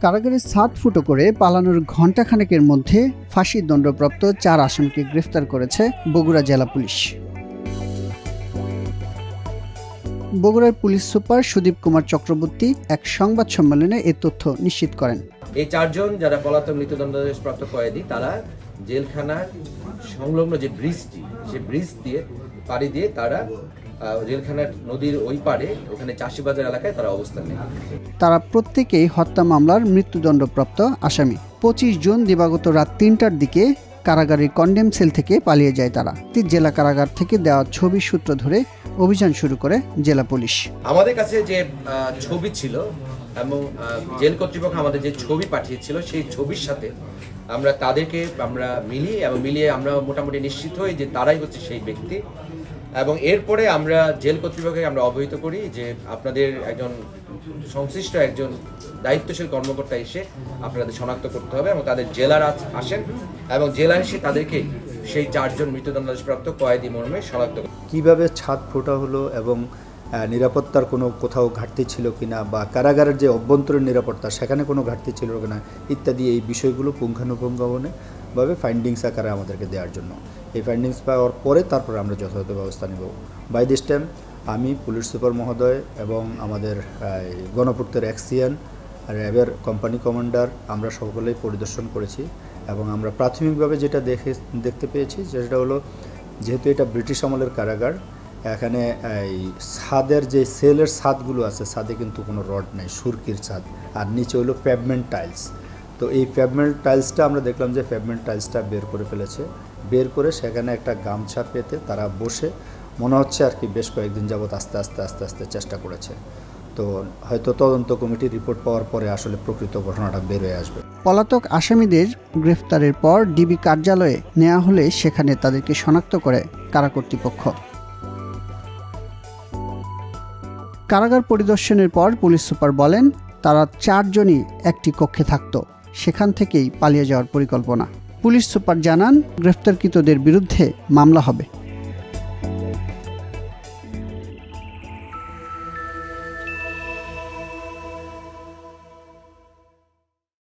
কারাগারের ছাদ ফুটো করে পালানোর ঘণ্টাখানেকের মধ্যে ফাঁসির দণ্ডপ্রাপ্ত 4 আসামিকে গ্রেফতার করেছে বগুড়া জেলা পুলিশ। বগুড়ার পুলিশ সুপার সুদীপ কুমার চক্রবর্তী এক সংবাদ সম্মেলনে এ তথ্য নিশ্চিত করেন। এই 4 জন যারা পলাতক মৃত্যুদণ্ডপ্রাপ্ত কয়েদি তারা জেলখানার সংলগ্ন যে ব্রিজটি, সে ব্রিজ দিয়ে পাড়ি দিয়ে তারা জেলখানার নদীর ওই পাড়ে ওখানে চাষিবাজার এলাকায় তারা অবস্থান নেয়। তারা প্রত্যেকেই হত্যা মামলার মৃত্যুদণ্ডপ্রাপ্ত আসামি। 25 জুন দিবাগত রাত 3টার দিকে কারাগারের কন্ডেম সেল থেকে পালিয়ে যায় তারা। জেলা কারাগার থেকে দেওয়া ছবির সূত্র ধরে অভিযান শুরু করে জেলা পুলিশ। আমাদের কাছে যে ছবি ছিল এবং জেল কর্তৃপক্ষ আমাদের যে ছবি পাঠিয়েছিল সেই ছবির সাথে আমরা তাদেরকে মিলিয়ে আমরা মোটামুটি নিশ্চিত হই যে তারাই হচ্ছে সেই ব্যক্তি। এবং এরপরে আমরা জেল কর্তৃপক্ষকে আমরা অবহিত করি যে আপনাদের একজন সংশ্লিষ্ট একজন দায়িত্বশীল কর্মকর্তা এসে আপনাদের শনাক্ত করতে হবে এবং তাদের জেলার আসেন এবং জেলা এসে তাদেরকে সেই 4 জন মৃত্যুদণ্ডপ্রাপ্ত কয়েদি মর্মে শনাক্ত করে। কীভাবে ছাদ ফোটা হলো এবং নিরাপত্তার কোনো কোথাও ঘাটতি ছিল কিনা বা কারাগারের যে অভ্যন্তরীণ নিরাপত্তা সেখানে কোনো ঘাটতি ছিল কিনা ইত্যাদি এই বিষয়গুলো পুঙ্খানুপুঙ্খভাবে ফাইন্ডিংস আকারে আমাদেরকে দেওয়ার জন্য, এই ফাইন্ডিংস পাওয়ার পরে তারপরে আমরা যথাযথ ব্যবস্থা নেব। বাই দিস টাইম আমি পুলিশ সুপার মহোদয় এবং আমাদের গণপূর্তের এক্সিয়ান র্যাবের কোম্পানি কমান্ডার আমরা সকলেই পরিদর্শন করেছি এবং আমরা প্রাথমিকভাবে যেটা দেখতে পেয়েছি সেটা হলো, যেহেতু এটা ব্রিটিশ আমলের কারাগার, এখানে এই ছাদের যে সেলের ছাদগুলো আছে ছাদে কিন্তু কোনো রড নেই, সুরকির ছাদ, আর নিচে হলো পেভমেন্ট টাইলস। তো এই পেভমেন্ট টাইলসটা আমরা দেখলাম যে পেভমেন্ট টাইলসটা বের করে ফেলেছে, বের করে সেখানে একটা গামছা পেতে তারা বসে মনে হচ্ছে আর কি বেশ কয়েকদিন যাবৎ আস্তে আস্তে চেষ্টা করেছে। তো হয়তো তদন্ত কমিটির রিপোর্ট পাওয়ার পরে আসলে প্রকৃত ঘটনাটা বের হয়ে আসবে। পলাতক আসামিদের গ্রেফতারের পর ডিবি কার্যালয়ে নেওয়া হলে সেখানে তাদেরকে শনাক্ত করে কারা কর্তৃপক্ষ। কারাগার পরিদর্শনের পর পুলিশ সুপার বলেন, তারা 4 জনই একটি কক্ষে থাকত, সেখান থেকেই পালিয়ে যাওয়ার পরিকল্পনা। পুলিশ সুপার জানান, গ্রেফতারকৃতদের বিরুদ্ধে মামলা হবে।